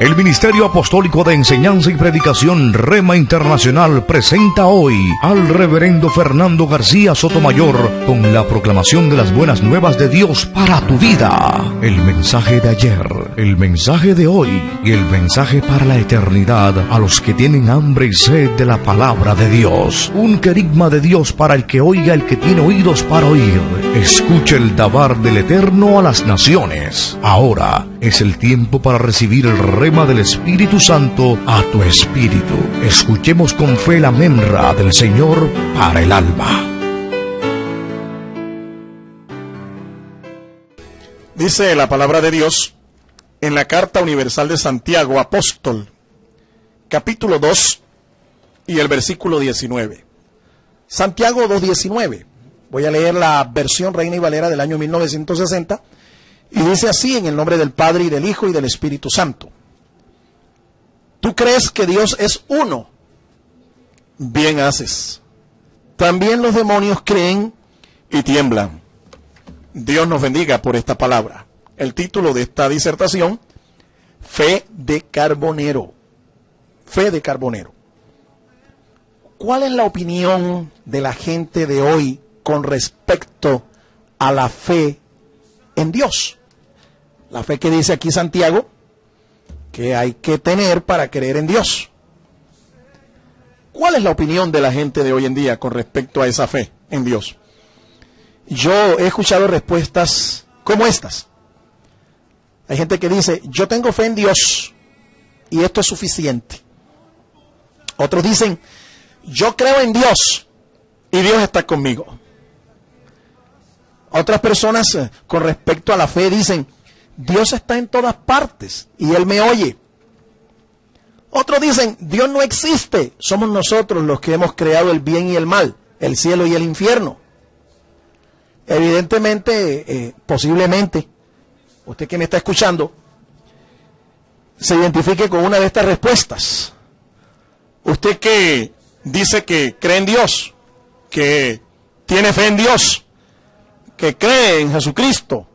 El Ministerio Apostólico de Enseñanza y Predicación Rema Internacional presenta hoy al Reverendo Fernando García Sotomayor con la proclamación de las buenas nuevas de Dios para tu vida. El mensaje de ayer, el mensaje de hoy y el mensaje para la eternidad a los que tienen hambre y sed de la palabra de Dios. Un querigma de Dios para el que oiga, el que tiene oídos para oír. Escuche el dabar del Eterno a las naciones. Ahora es el tiempo para recibir el rema del Espíritu Santo a tu espíritu. Escuchemos con fe la memra del Señor para el alma. Dice la palabra de Dios en la Carta Universal de Santiago, apóstol, capítulo 2 y el versículo 19. Santiago 2:19. Voy a leer la versión Reina y Valera del año 1960 y dice así: en el nombre del Padre y del Hijo y del Espíritu Santo. ¿Tú crees que Dios es uno? Bien haces. También los demonios creen y tiemblan. Dios nos bendiga por esta palabra. El título de esta disertación: Fe de Carbonero. Fe de Carbonero. ¿Cuál es la opinión de la gente de hoy con respecto a la fe en Dios? La fe que dice aquí Santiago que hay que tener para creer en Dios. ¿Cuál es la opinión de la gente de hoy en día con respecto a esa fe en Dios? Yo he escuchado respuestas como estas. Hay gente que dice: yo tengo fe en Dios y esto es suficiente. Otros dicen: yo creo en Dios y Dios está conmigo. Otras personas con respecto a la fe dicen: Dios está en todas partes y Él me oye. Otros dicen: Dios no existe, somos nosotros los que hemos creado el bien y el mal, el cielo y el infierno. Evidentemente, posiblemente, usted que me está escuchando, se identifique con una de estas respuestas. Usted que dice que cree en Dios, que tiene fe en Dios, que cree en Jesucristo,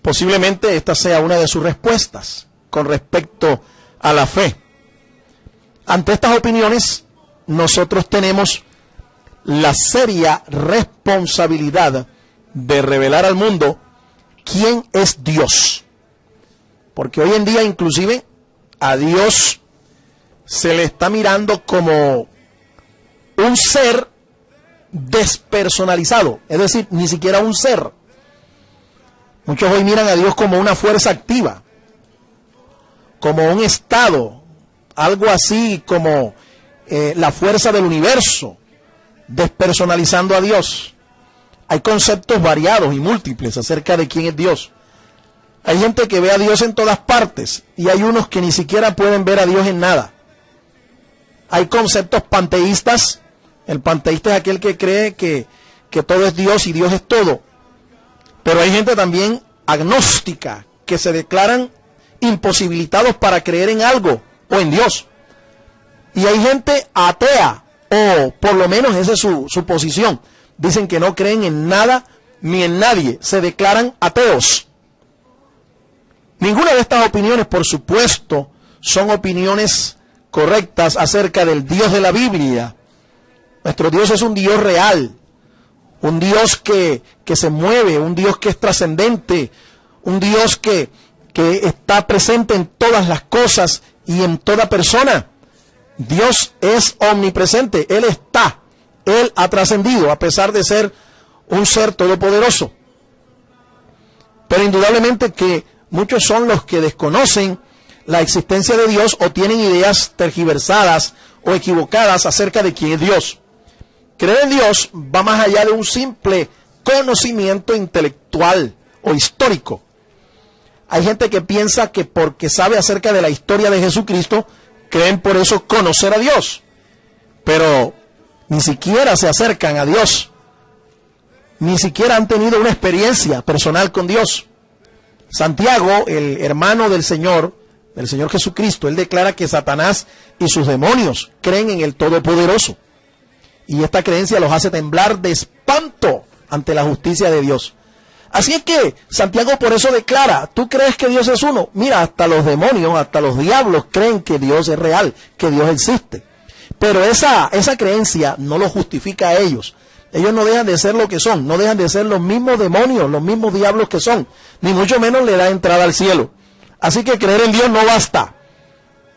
posiblemente esta sea una de sus respuestas con respecto a la fe. Ante estas opiniones, nosotros tenemos la seria responsabilidad de revelar al mundo quién es Dios. Porque hoy en día, inclusive, a Dios se le está mirando como un ser despersonalizado, es decir, ni siquiera un ser. Muchos hoy miran a Dios como una fuerza activa, como un estado, algo así como la fuerza del universo, despersonalizando a Dios. Hay conceptos variados y múltiples acerca de quién es Dios. Hay gente que ve a Dios en todas partes y hay unos que ni siquiera pueden ver a Dios en nada. Hay conceptos panteístas. El panteísta es aquel que cree que todo es Dios y Dios es todo. Pero hay gente también agnóstica que se declaran imposibilitados para creer en algo o en Dios. Y hay gente atea, o por lo menos esa es su posición. Dicen que no creen en nada ni en nadie, se declaran ateos. Ninguna de estas opiniones, por supuesto, son opiniones correctas acerca del Dios de la Biblia. Nuestro Dios es un Dios real, un Dios que se mueve, un Dios que es trascendente, un Dios que está presente en todas las cosas y en toda persona. Dios es omnipresente, Él está, Él ha trascendido a pesar de ser un ser todopoderoso. Pero indudablemente que muchos son los que desconocen la existencia de Dios o tienen ideas tergiversadas o equivocadas acerca de quién es Dios. Creer en Dios va más allá de un simple conocimiento intelectual o histórico. Hay gente que piensa que porque sabe acerca de la historia de Jesucristo, creen por eso conocer a Dios. Pero ni siquiera se acercan a Dios. Ni siquiera han tenido una experiencia personal con Dios. Santiago, el hermano del Señor Jesucristo, él declara que Satanás y sus demonios creen en el Todopoderoso. Y esta creencia los hace temblar de espanto ante la justicia de Dios. Así es que Santiago por eso declara, ¿tú crees que Dios es uno? Mira, hasta los demonios, hasta los diablos creen que Dios es real, que Dios existe. Pero esa creencia no lo justifica a ellos. Ellos no dejan de ser lo que son, no dejan de ser los mismos demonios, los mismos diablos que son, ni mucho menos le da entrada al cielo. Así que creer en Dios no basta.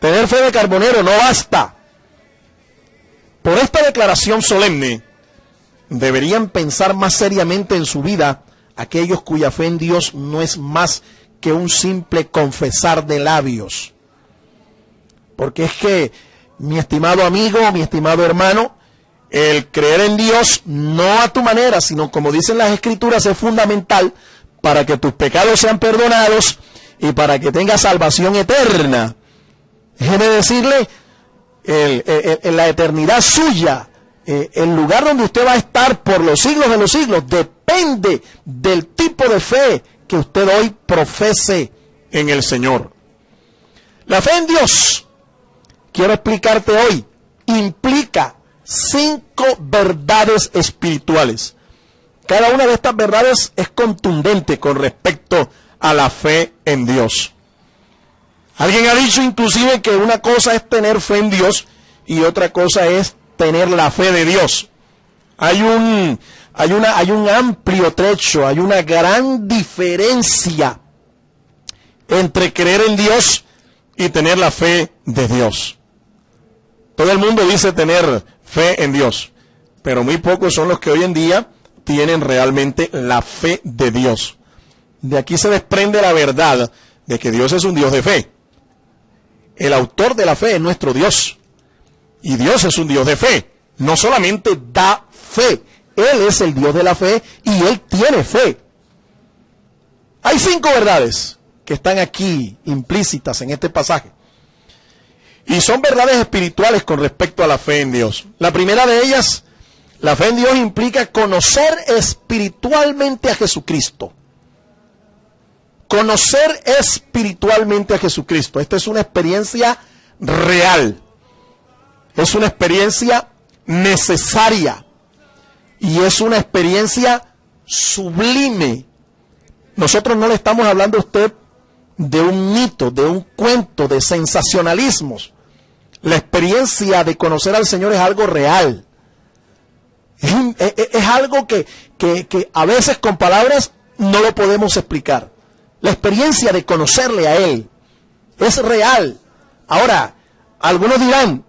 Tener fe de carbonero no basta. Por esta declaración solemne, deberían pensar más seriamente en su vida aquellos cuya fe en Dios no es más que un simple confesar de labios. Porque es que, mi estimado amigo, mi estimado hermano, el creer en Dios, no a tu manera, sino como dicen las Escrituras, es fundamental para que tus pecados sean perdonados y para que tengas salvación eterna. Déjeme decirle, en la eternidad suya, el lugar donde usted va a estar por los siglos de los siglos, depende del tipo de fe que usted hoy profese en el Señor. La fe en Dios, quiero explicarte hoy, implica 5 verdades espirituales. Cada una de estas verdades es contundente con respecto a la fe en Dios. Alguien ha dicho inclusive que una cosa es tener fe en Dios y otra cosa es tener la fe de Dios. Hay un amplio trecho, hay una gran diferencia entre creer en Dios y tener la fe de Dios. Todo el mundo dice tener fe en Dios, pero muy pocos son los que hoy en día tienen realmente la fe de Dios. De aquí se desprende la verdad de que Dios es un Dios de fe. El autor de la fe es nuestro Dios. Y Dios es un Dios de fe. No solamente da fe, Él es el Dios de la fe y Él tiene fe. Hay 5 verdades que están aquí implícitas en este pasaje. Y son verdades espirituales con respecto a la fe en Dios. La primera de ellas, la fe en Dios implica conocer espiritualmente a Jesucristo. Conocer espiritualmente a Jesucristo. Esta es una experiencia real. Es una experiencia necesaria. Y es una experiencia sublime. Nosotros no le estamos hablando a usted de un mito, de un cuento, de sensacionalismos. La experiencia de conocer al Señor es algo real. Es algo que a veces con palabras no lo podemos explicar. La experiencia de conocerle a Él es real. Ahora, algunos dirán,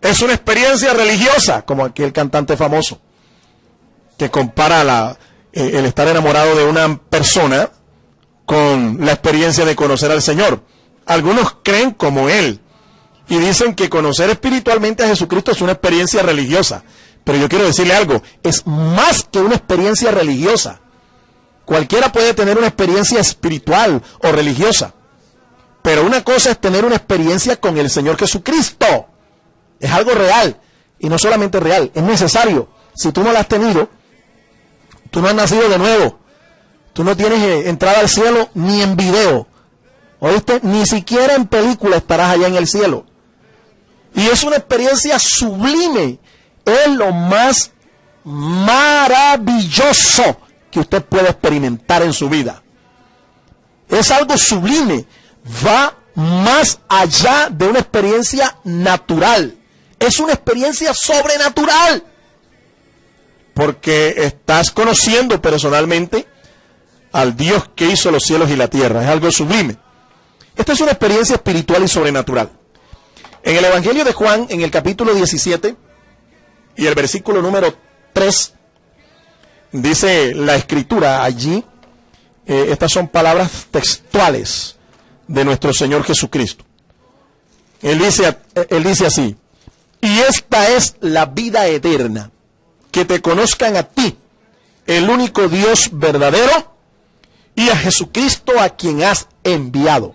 es una experiencia religiosa, como aquel cantante famoso, que compara el estar enamorado de una persona con la experiencia de conocer al Señor. Algunos creen como él y dicen que conocer espiritualmente a Jesucristo es una experiencia religiosa. Pero yo quiero decirle algo, es más que una experiencia religiosa. Cualquiera puede tener una experiencia espiritual o religiosa, pero una cosa es tener una experiencia con el Señor Jesucristo. Es algo real, y no solamente real, es necesario. Si tú no la has tenido, tú no has nacido de nuevo. Tú no tienes entrada al cielo ni en video. ¿Oíste? Ni siquiera en película estarás allá en el cielo. Y es una experiencia sublime. Es lo más maravilloso que usted puede experimentar en su vida. Es algo sublime. Va más allá de una experiencia natural. Es una experiencia sobrenatural. Porque estás conociendo personalmente al Dios que hizo los cielos y la tierra. Es algo sublime. Esta es una experiencia espiritual y sobrenatural. En el Evangelio de Juan, en el capítulo 17 y el versículo número 3, dice la Escritura allí, estas son palabras textuales de nuestro Señor Jesucristo. Él dice así, y esta es la vida eterna, que te conozcan a ti, el único Dios verdadero, y a Jesucristo a quien has enviado.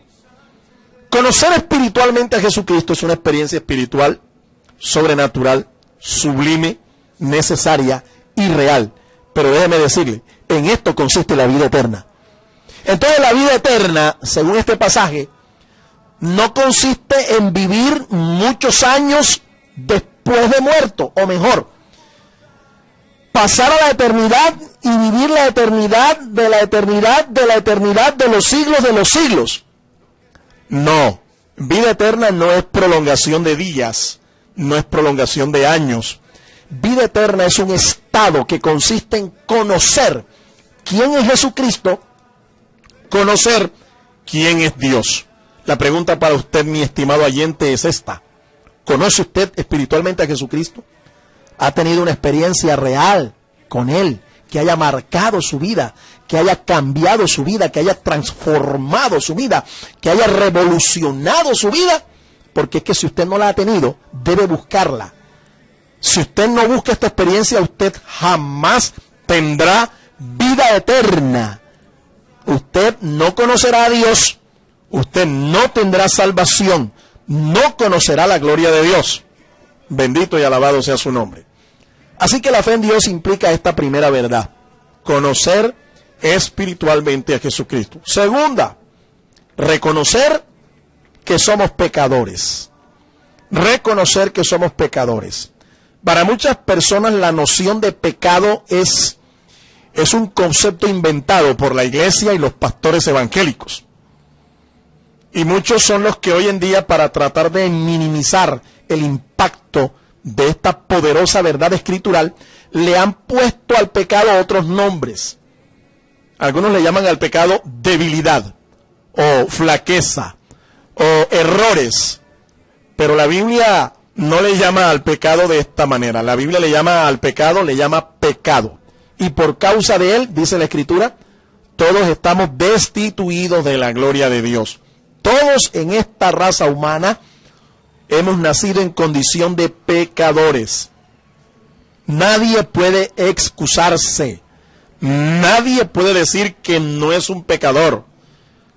Conocer espiritualmente a Jesucristo es una experiencia espiritual, sobrenatural, sublime, necesaria y real. Pero déjeme decirle, en esto consiste la vida eterna. Entonces la vida eterna, según este pasaje, no consiste en vivir muchos años después de muerto, o mejor, pasar a la eternidad y vivir la eternidad de la eternidad de la eternidad de los siglos. No, vida eterna no es prolongación de días, no es prolongación de años. Vida eterna es un estado que consiste en conocer quién es Jesucristo, conocer quién es Dios. La pregunta para usted, mi estimado oyente, es esta. ¿Conoce usted espiritualmente a Jesucristo? ¿Ha tenido una experiencia real con Él, que haya marcado su vida, que haya cambiado su vida, que haya transformado su vida, que haya revolucionado su vida? Porque es que si usted no la ha tenido, debe buscarla. Si usted no busca esta experiencia, usted jamás tendrá vida eterna. Usted no conocerá a Dios, usted no tendrá salvación, no conocerá la gloria de Dios. Bendito y alabado sea su nombre. Así que la fe en Dios implica esta primera verdad: conocer espiritualmente a Jesucristo. Segunda, reconocer que somos pecadores. Reconocer que somos pecadores. Para muchas personas la noción de pecado es un concepto inventado por la iglesia y los pastores evangélicos. Y muchos son los que hoy en día, para tratar de minimizar el impacto de esta poderosa verdad escritural, le han puesto al pecado otros nombres. Algunos le llaman al pecado debilidad, o flaqueza, o errores. Pero la Biblia no le llama al pecado de esta manera. La Biblia le llama al pecado, le llama pecado. Y por causa de él, dice la Escritura, todos estamos destituidos de la gloria de Dios. Todos en esta raza humana hemos nacido en condición de pecadores. Nadie puede excusarse. Nadie puede decir que no es un pecador.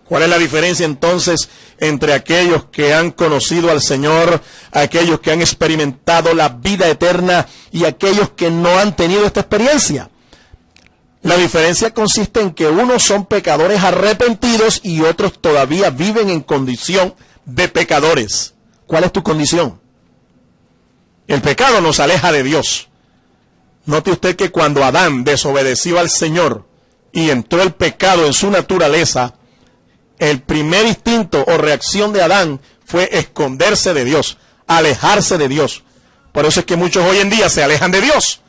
¿Cuál es la diferencia entonces entre aquellos que han conocido al Señor, aquellos que han experimentado la vida eterna y aquellos que no han tenido esta experiencia? La diferencia consiste en que unos son pecadores arrepentidos y otros todavía viven en condición de pecadores. ¿Cuál es tu condición? El pecado nos aleja de Dios. Note usted que cuando Adán desobedeció al Señor y entró el pecado en su naturaleza, el primer instinto o reacción de Adán fue esconderse de Dios, alejarse de Dios. Por eso es que muchos hoy en día se alejan de Dios,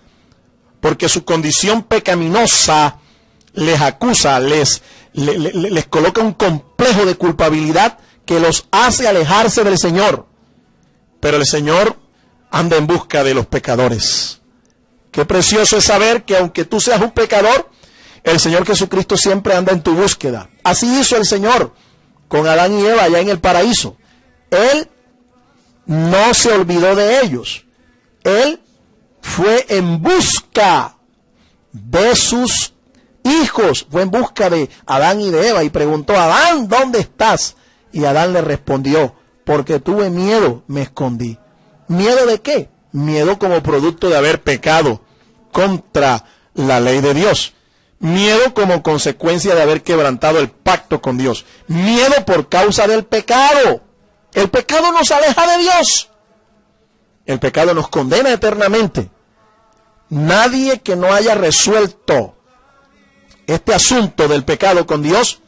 porque su condición pecaminosa les acusa, les coloca un complejo de culpabilidad que los hace alejarse del Señor. Pero el Señor anda en busca de los pecadores. Qué precioso es saber que aunque tú seas un pecador, el Señor Jesucristo siempre anda en tu búsqueda. Así hizo el Señor con Adán y Eva allá en el paraíso. Él no se olvidó de ellos. Él fue en busca de sus hijos. Fue en busca de Adán y de Eva y preguntó: Adán, ¿dónde estás? Y Adán le respondió: porque tuve miedo, me escondí. ¿Miedo de qué? Miedo como producto de haber pecado contra la ley de Dios. Miedo como consecuencia de haber quebrantado el pacto con Dios. Miedo por causa del pecado. El pecado nos aleja de Dios. El pecado nos condena eternamente. Nadie que no haya resuelto este asunto del pecado con Dios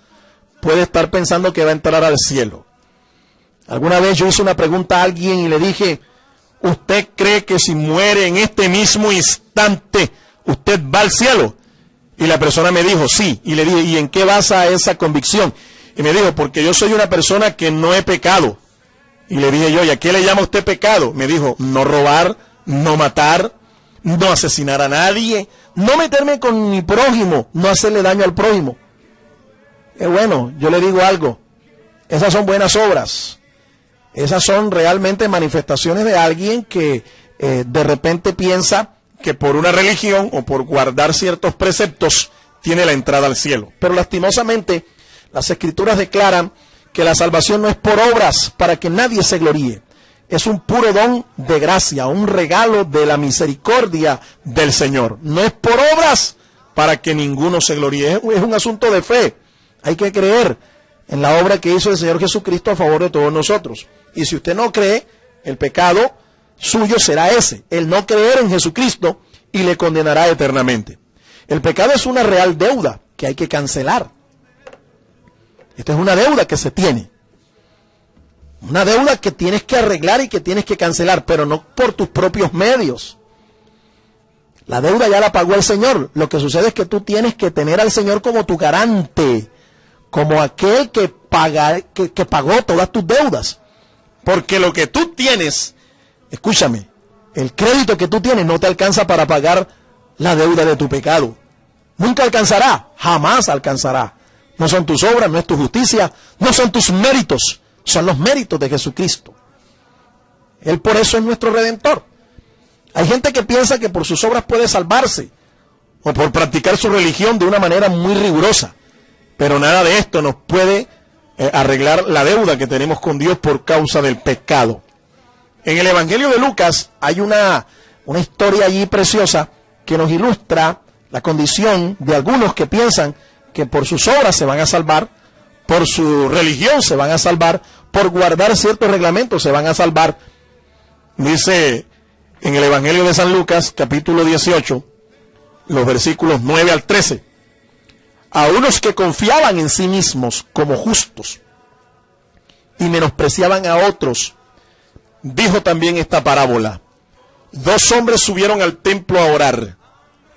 puede estar pensando que va a entrar al cielo. Alguna vez yo hice una pregunta a alguien y le dije: ¿usted cree que si muere en este mismo instante usted va al cielo? Y la persona me dijo: sí. Y le dije: ¿y en qué basa esa convicción? Y me dijo: porque yo soy una persona que no he pecado. Y le dije yo: ¿y a qué le llama usted pecado? Me dijo: no robar, no matar, no asesinar a nadie, no meterme con mi prójimo, no hacerle daño al prójimo. Bueno, yo le digo algo: esas son buenas obras. Esas son realmente manifestaciones de alguien que de repente piensa que por una religión o por guardar ciertos preceptos tiene la entrada al cielo. Pero lastimosamente las Escrituras declaran que la salvación no es por obras para que nadie se gloríe. Es un puro don de gracia, un regalo de la misericordia del Señor. No es por obras para que ninguno se gloríe. Es un asunto de fe. Hay que creer en la obra que hizo el Señor Jesucristo a favor de todos nosotros. Y si usted no cree, el pecado suyo será ese: el no creer en Jesucristo y le condenará eternamente. El pecado es una real deuda que hay que cancelar. Esta es una deuda que se tiene. Una deuda que tienes que arreglar y que tienes que cancelar, pero no por tus propios medios. La deuda ya la pagó el Señor. Lo que sucede es que tú tienes que tener al Señor como tu garante, como aquel que pagó todas tus deudas. Porque lo que tú tienes, escúchame, el crédito que tú tienes no te alcanza para pagar la deuda de tu pecado. Nunca alcanzará, jamás alcanzará. No son tus obras, no es tu justicia, no son tus méritos, son los méritos de Jesucristo. Él por eso es nuestro Redentor. Hay gente que piensa que por sus obras puede salvarse, o por practicar su religión de una manera muy rigurosa. Pero nada de esto nos puede arreglar la deuda que tenemos con Dios por causa del pecado. En el Evangelio de Lucas hay una historia allí preciosa que nos ilustra la condición de algunos que piensan que por sus obras se van a salvar, por su religión se van a salvar, por guardar ciertos reglamentos se van a salvar. Dice en el Evangelio de San Lucas, capítulo 18, los versículos 9 al 13. A unos que confiaban en sí mismos como justos y menospreciaban a otros, dijo también esta parábola. Dos hombres subieron al templo a orar.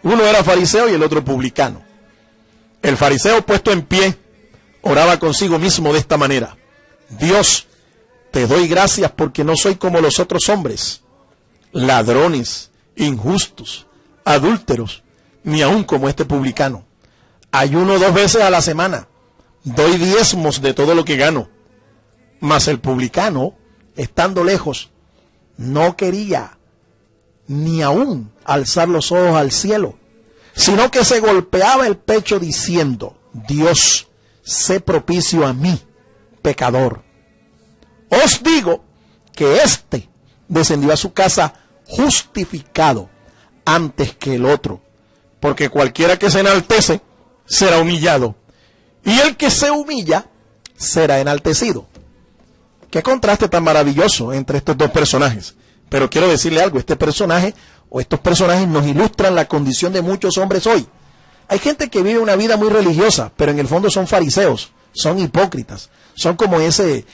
Uno era fariseo y el otro publicano. El fariseo, puesto en pie, oraba consigo mismo de esta manera: Dios, te doy gracias porque no soy como los otros hombres, ladrones, injustos, adúlteros, ni aun como este publicano. Ayuno 2 veces a la semana, doy diezmos de todo lo que gano. Mas el publicano, estando lejos, no quería ni aún alzar los ojos al cielo, sino que se golpeaba el pecho diciendo: Dios, sé propicio a mí, pecador. Os digo que éste descendió a su casa justificado antes que el otro, porque cualquiera que se enaltece será humillado, y el que se humilla será enaltecido. Qué contraste tan maravilloso entre estos dos personajes. Pero quiero decirle algo, este personaje o estos personajes nos ilustran la condición de muchos hombres hoy. Hay gente que vive una vida muy religiosa, pero en el fondo son fariseos, son hipócritas, son como ese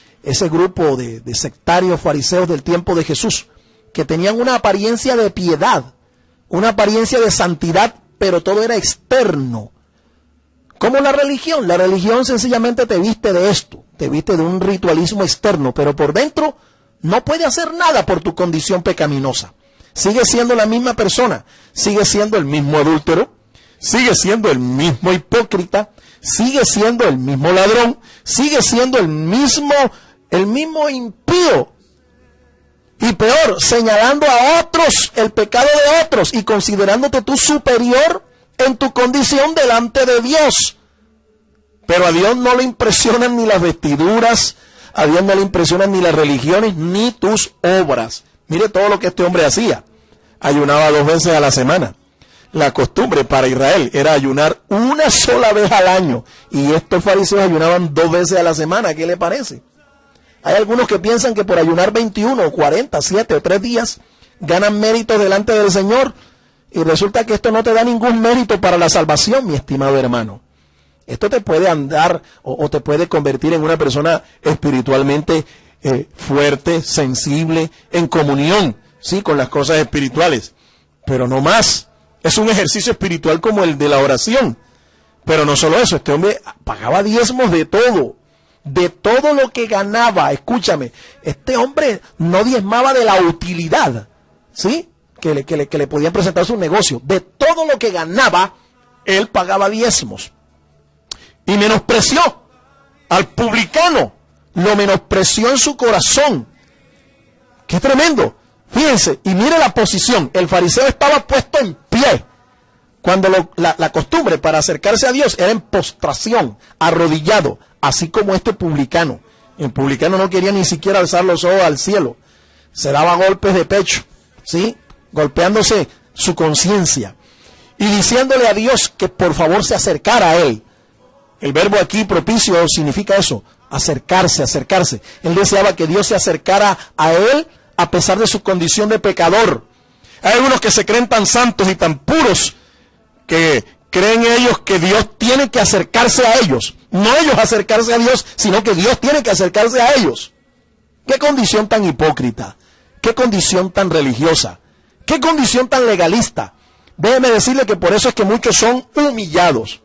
grupo de sectarios fariseos del tiempo de Jesús, que tenían una apariencia de piedad, una apariencia de santidad, pero todo era externo. Como la religión sencillamente te viste de esto, te viste de un ritualismo externo, pero por dentro no puede hacer nada por tu condición pecaminosa. Sigue siendo la misma persona, sigue siendo el mismo adúltero, sigue siendo el mismo hipócrita, sigue siendo el mismo ladrón, sigue siendo el mismo impío. Y peor, señalando a otros el pecado de otros y considerándote tú superior en tu condición delante de Dios. Pero a Dios no le impresionan ni las vestiduras, a Dios no le impresionan ni las religiones, ni tus obras. Mire todo lo que este hombre hacía. Ayunaba 2 veces a la semana. La costumbre para Israel era ayunar una sola vez al año. Y estos fariseos ayunaban 2 veces a la semana. ¿Qué le parece? Hay algunos que piensan que por ayunar 21 o 40, 7 o 3 días ganan mérito delante del Señor. Y resulta que esto no te da ningún mérito para la salvación, mi estimado hermano. Esto te puede andar o te puede convertir en una persona espiritualmente fuerte, sensible, en comunión, sí, con las cosas espirituales. Pero no más. Es un ejercicio espiritual como el de la oración. Pero no solo eso, este hombre pagaba diezmos de todo lo que ganaba. Escúchame, este hombre no diezmaba de la utilidad, ¿sí? Que le podían presentar su negocio. De todo lo que ganaba, él pagaba diezmos. Y menospreció al publicano, lo menospreció en su corazón. ¡Qué tremendo! Fíjense, y mire la posición. El fariseo estaba puesto en pie, cuando la costumbre para acercarse a Dios era en postración, arrodillado, así como este publicano. El publicano no quería ni siquiera alzar los ojos al cielo. Se daba golpes de pecho, ¿sí? Golpeándose su conciencia y diciéndole a Dios que por favor se acercara a él. El verbo aquí propicio significa eso, acercarse. Él deseaba que Dios se acercara a él a pesar de su condición de pecador. Hay algunos que se creen tan santos y tan puros que creen ellos que Dios tiene que acercarse a ellos. No ellos acercarse a Dios, sino que Dios tiene que acercarse a ellos. Qué condición tan hipócrita, qué condición tan religiosa, qué condición tan legalista. Déjeme decirle que por eso es que muchos son humillados.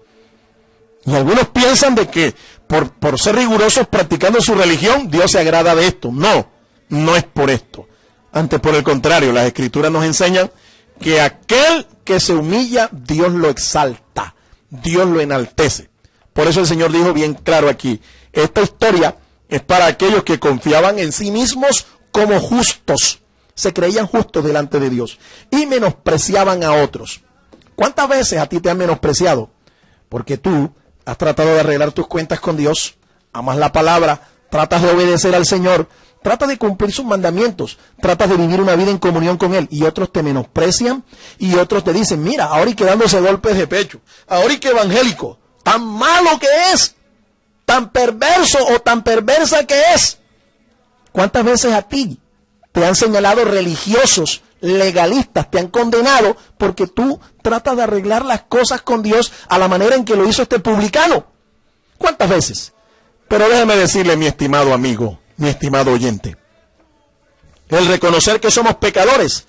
Y algunos piensan de que por ser rigurosos practicando su religión, Dios se agrada de esto. No, no es por esto. Antes, por el contrario, las Escrituras nos enseñan que aquel que se humilla, Dios lo exalta, Dios lo enaltece. Por eso el Señor dijo bien claro aquí, esta historia es para aquellos que confiaban en sí mismos como justos, se creían justos delante de Dios y menospreciaban a otros. ¿Cuántas veces a ti te han menospreciado? Porque tú has tratado de arreglar tus cuentas con Dios, amas la palabra, tratas de obedecer al Señor, tratas de cumplir sus mandamientos, tratas de vivir una vida en comunión con Él, y otros te menosprecian, y otros te dicen, mira, ahora y que dándose golpes de pecho, ahora y que evangélico, tan malo que es, tan perverso o tan perversa que es. ¿Cuántas veces a ti te han señalado religiosos, legalistas, te han condenado porque tú tratas de arreglar las cosas con Dios a la manera en que lo hizo este publicano? ¿Cuántas veces? Pero déjeme decirle, mi estimado amigo, mi estimado oyente, el reconocer que somos pecadores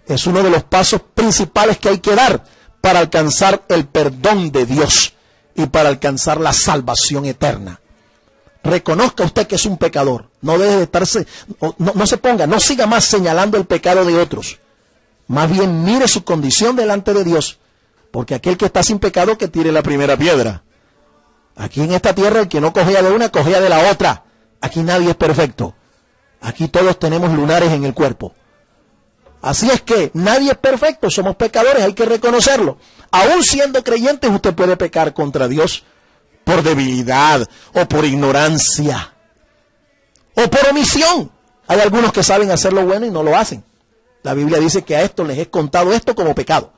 es uno de los pasos principales que hay que dar para alcanzar el perdón de Dios y para alcanzar la salvación eterna. Reconozca usted que es un pecador. No deje de estarse, no se ponga, no siga más señalando el pecado de otros. Más bien mire su condición delante de Dios, porque aquel que está sin pecado que tire la primera piedra. Aquí en esta tierra el que no cogía de una, cogía de la otra. Aquí nadie es perfecto. Aquí todos tenemos lunares en el cuerpo. Así es que nadie es perfecto, somos pecadores, hay que reconocerlo. Aún siendo creyentes, usted puede pecar contra Dios por debilidad o por ignorancia o por omisión. Hay algunos que saben hacer lo bueno y no lo hacen. La Biblia dice que a estos les he contado esto como pecado.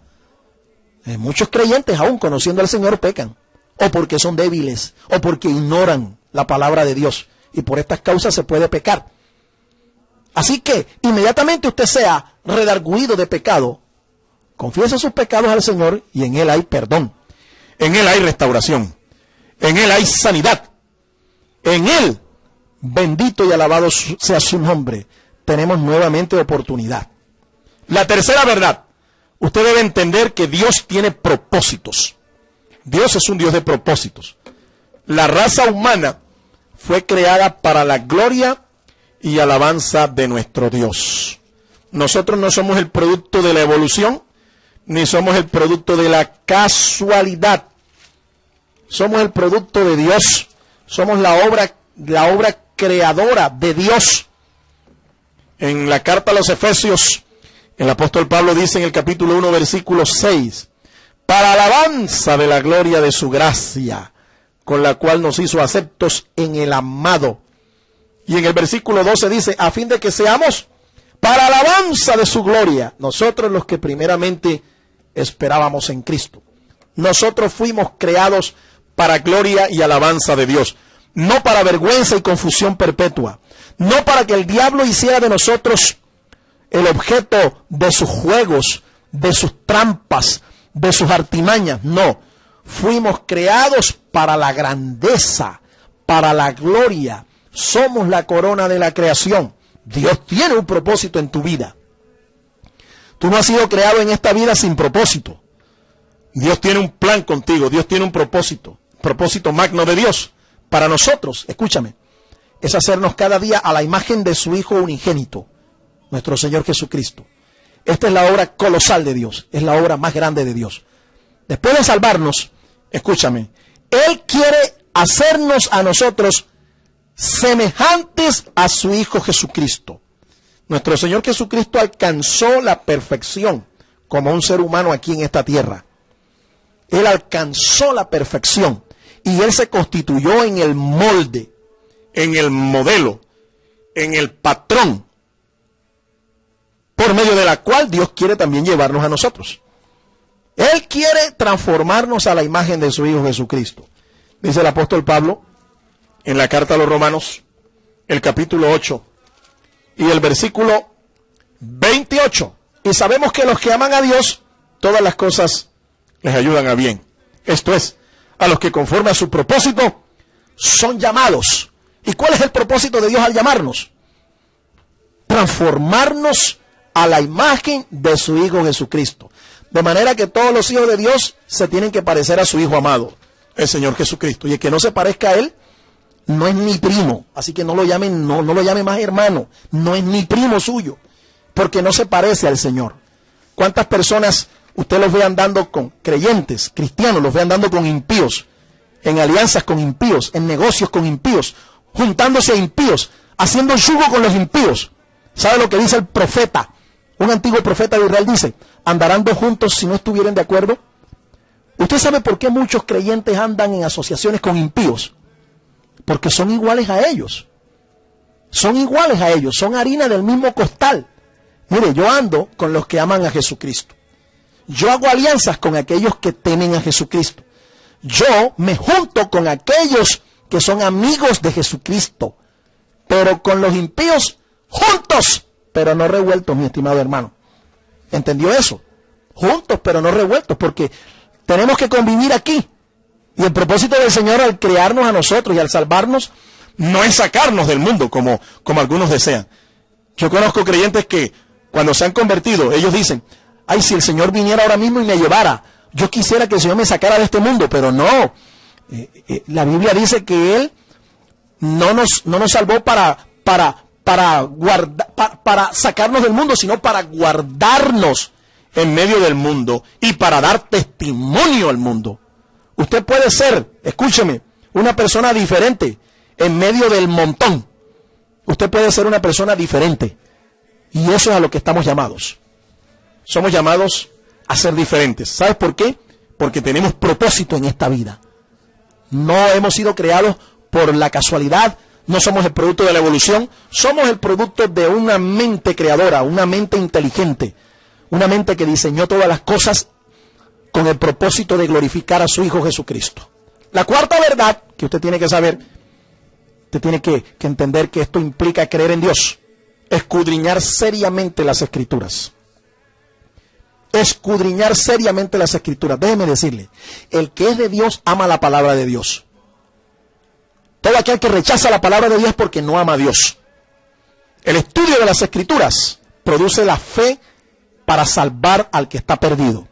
Muchos creyentes, aún conociendo al Señor, pecan. O porque son débiles, o porque ignoran la palabra de Dios. Y por estas causas se puede pecar. Así que inmediatamente usted sea redarguido de pecado, confiesa sus pecados al Señor y en Él hay perdón. En Él hay restauración. En Él hay sanidad. En Él, bendito y alabado sea su nombre, tenemos nuevamente oportunidad. La tercera verdad, usted debe entender que Dios tiene propósitos. Dios es un Dios de propósitos. La raza humana fue creada para la gloria y alabanza de nuestro Dios. Nosotros no somos el producto de la evolución, ni somos el producto de la casualidad. Somos el producto de Dios. Somos la obra creadora de Dios. En la carta a los Efesios, el apóstol Pablo dice en el capítulo 1, versículo 6, para alabanza de la gloria de su gracia, con la cual nos hizo aceptos en el amado. Y en el versículo 12 dice, a fin de que seamos para alabanza de su gloria, nosotros los que primeramente esperábamos en Cristo. Nosotros fuimos creados para gloria y alabanza de Dios, no para vergüenza y confusión perpetua, no para que el diablo hiciera de nosotros el objeto de sus juegos, de sus trampas, de sus artimañas. No, fuimos creados para la grandeza, para la gloria. Somos la corona de la creación. Dios tiene un propósito en tu vida. Tú no has sido creado en esta vida sin propósito. Dios tiene un plan contigo, Dios tiene un propósito magno de Dios. Para nosotros, escúchame, es hacernos cada día a la imagen de su Hijo unigénito, nuestro Señor Jesucristo. Esta es la obra colosal de Dios, es la obra más grande de Dios. Después de salvarnos, escúchame, Él quiere hacernos a nosotros semejantes a su Hijo Jesucristo. Nuestro Señor Jesucristo alcanzó la perfección como un ser humano aquí en esta tierra. Él alcanzó la perfección y Él se constituyó en el molde, en el modelo, en el patrón, por medio de la cual Dios quiere también llevarnos a nosotros. Él quiere transformarnos a la imagen de su Hijo Jesucristo. Dice el apóstol Pablo en la carta a los Romanos, el capítulo 8 y el versículo 28. Y sabemos que los que aman a Dios, todas las cosas les ayudan a bien. Esto es, a los que conforme a su propósito son llamados. ¿Y cuál es el propósito de Dios al llamarnos? Transformarnos a la imagen de su Hijo Jesucristo. De manera que todos los hijos de Dios se tienen que parecer a su Hijo amado, el Señor Jesucristo. Y el que no se parezca a Él, no es ni primo. Así que no lo llamen, no lo llame más hermano. No es ni primo suyo, porque no se parece al Señor. ¿Cuántas personas usted los ve andando con creyentes, cristianos, los ve andando con impíos, en alianzas con impíos, en negocios con impíos, juntándose a impíos, haciendo yugo con los impíos? ¿Sabe lo que dice el profeta? Un antiguo profeta de Israel dice: ¿andarán dos juntos si no estuvieran de acuerdo? ¿Usted sabe por qué muchos creyentes andan en asociaciones con impíos? Porque son iguales a ellos. Son iguales a ellos, son harina del mismo costal. Mire, yo ando con los que aman a Jesucristo. Yo hago alianzas con aquellos que temen a Jesucristo. Yo me junto con aquellos que son amigos de Jesucristo. Pero con los impíos, juntos, pero no revueltos, mi estimado hermano. ¿Entendió eso? Juntos, pero no revueltos, porque tenemos que convivir aquí. Y el propósito del Señor al crearnos a nosotros y al salvarnos no es sacarnos del mundo como algunos desean. Yo conozco creyentes que cuando se han convertido, ellos dicen: ay, si el Señor viniera ahora mismo y me llevara, yo quisiera que el Señor me sacara de este mundo, pero no. La Biblia dice que Él no nos salvó para sacarnos del mundo, sino para guardarnos en medio del mundo y para dar testimonio al mundo. Usted puede ser, escúcheme, una persona diferente en medio del montón. Usted puede ser una persona diferente. Y eso es a lo que estamos llamados. Somos llamados a ser diferentes. ¿Sabes por qué? Porque tenemos propósito en esta vida. No hemos sido creados por la casualidad. No somos el producto de la evolución. Somos el producto de una mente creadora, una mente inteligente. Una mente que diseñó todas las cosas con el propósito de glorificar a su Hijo Jesucristo. La cuarta verdad que usted tiene que saber, usted tiene que entender que esto implica creer en Dios. Escudriñar seriamente las Escrituras. Escudriñar seriamente las Escrituras. Déjeme decirle, el que es de Dios ama la palabra de Dios. Todo aquel que rechaza la palabra de Dios es porque no ama a Dios. El estudio de las Escrituras produce la fe para salvar al que está perdido.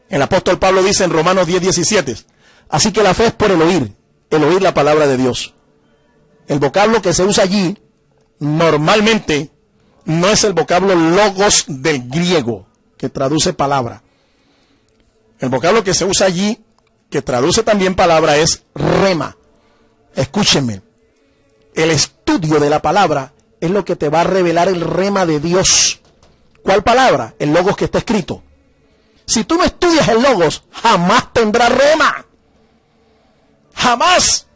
El apóstol Pablo dice en Romanos 10:17, así que la fe es por el oír la palabra de Dios. El vocablo que se usa allí normalmente no es el vocablo logos del griego, que traduce palabra. El vocablo que se usa allí, que traduce también palabra, es rema. Escúchenme, el estudio de la palabra es lo que te va a revelar el rema de Dios. ¿Cuál palabra? El logos que está escrito. Si tú no estudias el logos, jamás tendrás rema. Jamás.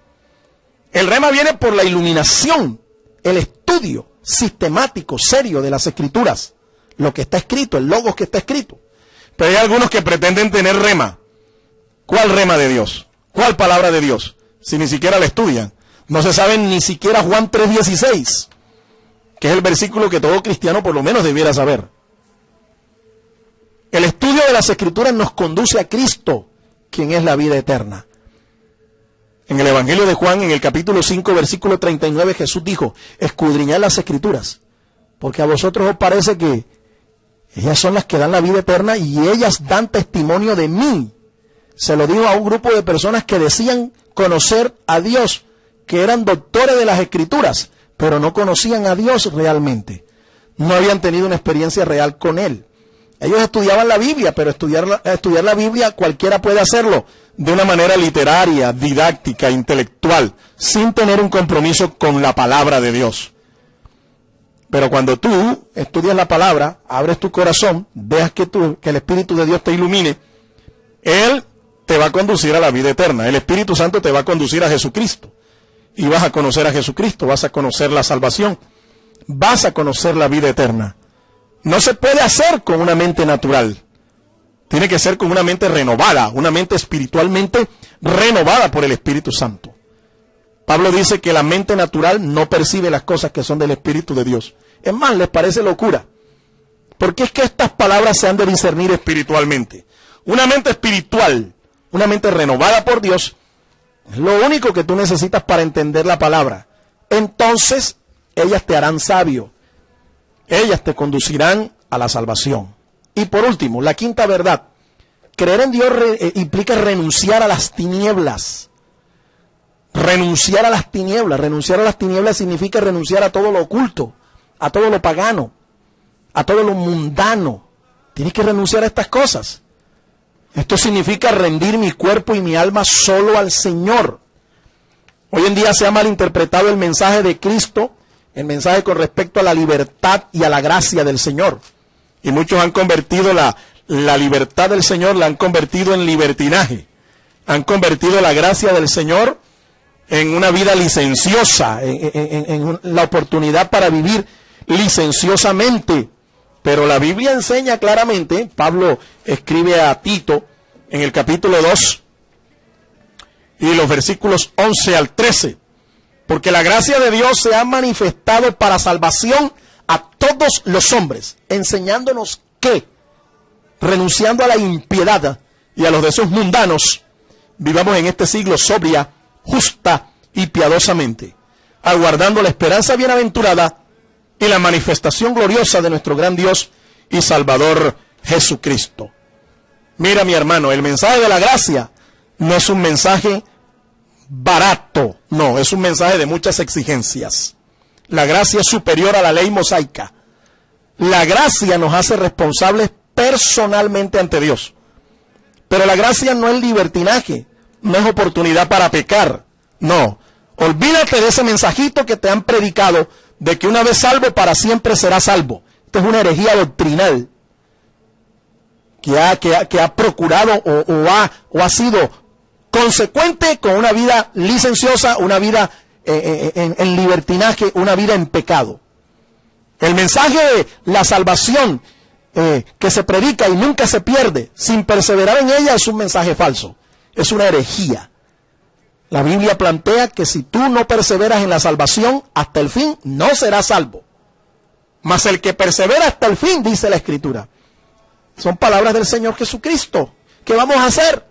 El rema viene por la iluminación, el estudio sistemático, serio de las Escrituras. Lo que está escrito, el logos que está escrito. Pero hay algunos que pretenden tener rema. ¿Cuál rema de Dios? ¿Cuál palabra de Dios? Si ni siquiera la estudian. No se saben ni siquiera Juan 3:16, que es el versículo que todo cristiano por lo menos debiera saber. El estudio de las Escrituras nos conduce a Cristo, quien es la vida eterna. En el Evangelio de Juan, en el capítulo 5, versículo 39, Jesús dijo: escudriñad las Escrituras, porque a vosotros os parece que ellas son las que dan la vida eterna y ellas dan testimonio de mí. Se lo dijo a un grupo de personas que decían conocer a Dios, que eran doctores de las Escrituras, pero no conocían a Dios realmente. No habían tenido una experiencia real con Él. Ellos estudiaban la Biblia, pero estudiar la Biblia cualquiera puede hacerlo de una manera literaria, didáctica, intelectual, sin tener un compromiso con la palabra de Dios. Pero cuando tú estudias la palabra, abres tu corazón, dejas que el Espíritu de Dios te ilumine, Él te va a conducir a la vida eterna. El Espíritu Santo te va a conducir a Jesucristo. Y vas a conocer a Jesucristo, vas a conocer la salvación, vas a conocer la vida eterna. No se puede hacer con una mente natural. Tiene que ser con una mente renovada, una mente espiritualmente renovada por el Espíritu Santo. Pablo dice que la mente natural no percibe las cosas que son del Espíritu de Dios. Es más, les parece locura. Porque es que estas palabras se han de discernir espiritualmente. Una mente espiritual, una mente renovada por Dios, es lo único que tú necesitas para entender la palabra. Entonces, ellas te harán sabio. Ellas te conducirán a la salvación. Y por último, la quinta verdad. Creer en Dios implica renunciar a las tinieblas. Renunciar a las tinieblas. Renunciar a las tinieblas significa renunciar a todo lo oculto, a todo lo pagano, a todo lo mundano. Tienes que renunciar a estas cosas. Esto significa rendir mi cuerpo y mi alma solo al Señor. Hoy en día se ha malinterpretado el mensaje de Cristo, el mensaje con respecto a la libertad y a la gracia del Señor. Y muchos han convertido la libertad del Señor, la han convertido en libertinaje. Han convertido la gracia del Señor en una vida licenciosa, en la oportunidad para vivir licenciosamente. Pero la Biblia enseña claramente, Pablo escribe a Tito en el capítulo 2 y los versículos 11 al 13, porque la gracia de Dios se ha manifestado para salvación a todos los hombres, enseñándonos que, renunciando a la impiedad y a los deseos mundanos, vivamos en este siglo sobria, justa y piadosamente, aguardando la esperanza bienaventurada y la manifestación gloriosa de nuestro gran Dios y Salvador Jesucristo. Mira, mi hermano, el mensaje de la gracia no es un mensaje barato, no, es un mensaje de muchas exigencias. La gracia es superior a la ley mosaica. La gracia nos hace responsables personalmente ante Dios. Pero la gracia no es libertinaje, no es oportunidad para pecar, no. Olvídate de ese mensajito que te han predicado de que una vez salvo, para siempre será salvo. Esto es una herejía doctrinal que ha procurado o ha sido consecuente con una vida licenciosa, una vida en libertinaje, una vida en pecado. El mensaje de la salvación que se predica y nunca se pierde sin perseverar en ella es un mensaje falso, es una herejía. La Biblia plantea que si tú no perseveras en la salvación hasta el fin, no serás salvo. Mas el que persevera hasta el fin, dice la Escritura. Son palabras del Señor Jesucristo. ¿Qué vamos a hacer?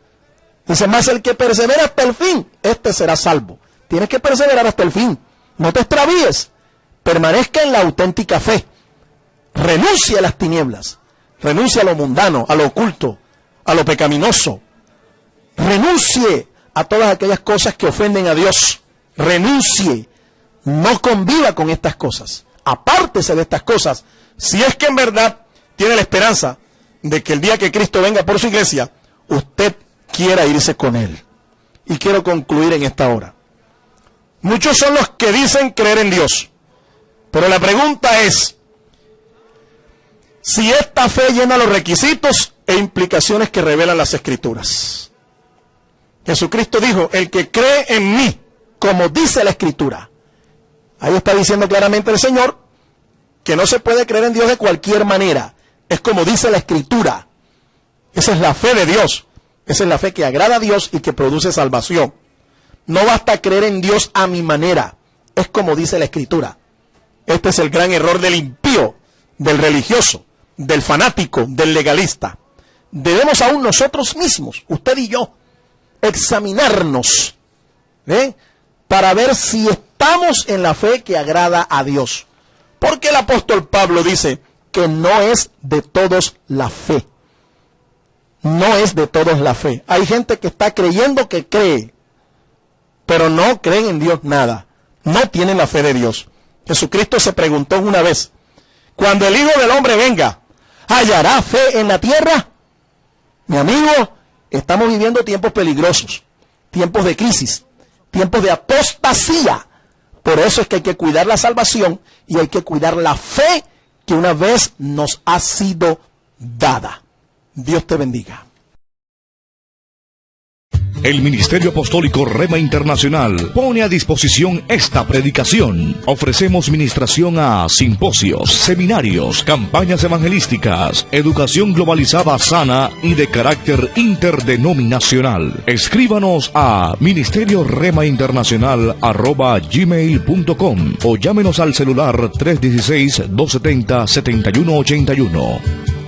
Dice, mas el que persevera hasta el fin, este será salvo. Tienes que perseverar hasta el fin. No te extravíes. Permanezca en la auténtica fe. Renuncia a las tinieblas. Renuncia a lo mundano, a lo oculto, a lo pecaminoso. Renuncie a todas aquellas cosas que ofenden a Dios. Renuncie. No conviva con estas cosas. Apártese de estas cosas. Si es que en verdad tiene la esperanza de que el día que Cristo venga por su iglesia, usted quiera irse con Él. Y quiero concluir en esta hora. Muchos son los que dicen creer en Dios. Pero la pregunta es, si esta fe llena los requisitos e implicaciones que revelan las Escrituras. Jesucristo dijo, el que cree en mí, como dice la Escritura. Ahí está diciendo claramente el Señor que no se puede creer en Dios de cualquier manera. Es como dice la Escritura. Esa es la fe de Dios. Esa es la fe que agrada a Dios y que produce salvación. No basta creer en Dios a mi manera. Es como dice la Escritura. Este es el gran error del impío, del religioso, del fanático, del legalista. Debemos aún nosotros mismos, usted y yo, examinarnos, para ver si estamos en la fe que agrada a Dios. Porque el apóstol Pablo dice que no es de todos la fe. No es de todos la fe. Hay gente que está creyendo que cree, pero no creen en Dios nada. No tienen la fe de Dios. Jesucristo se preguntó una vez, cuando el Hijo del Hombre venga, ¿hallará fe en la tierra? Mi amigo, estamos viviendo tiempos peligrosos, tiempos de crisis, tiempos de apostasía. Por eso es que hay que cuidar la salvación y hay que cuidar la fe que una vez nos ha sido dada. Dios te bendiga. El Ministerio Apostólico Rema Internacional pone a disposición esta predicación. Ofrecemos ministración a simposios, seminarios, campañas evangelísticas, educación globalizada sana y de carácter interdenominacional. Escríbanos a ministerio-rema-internacional@gmail.com o llámenos al celular 316-270-7181.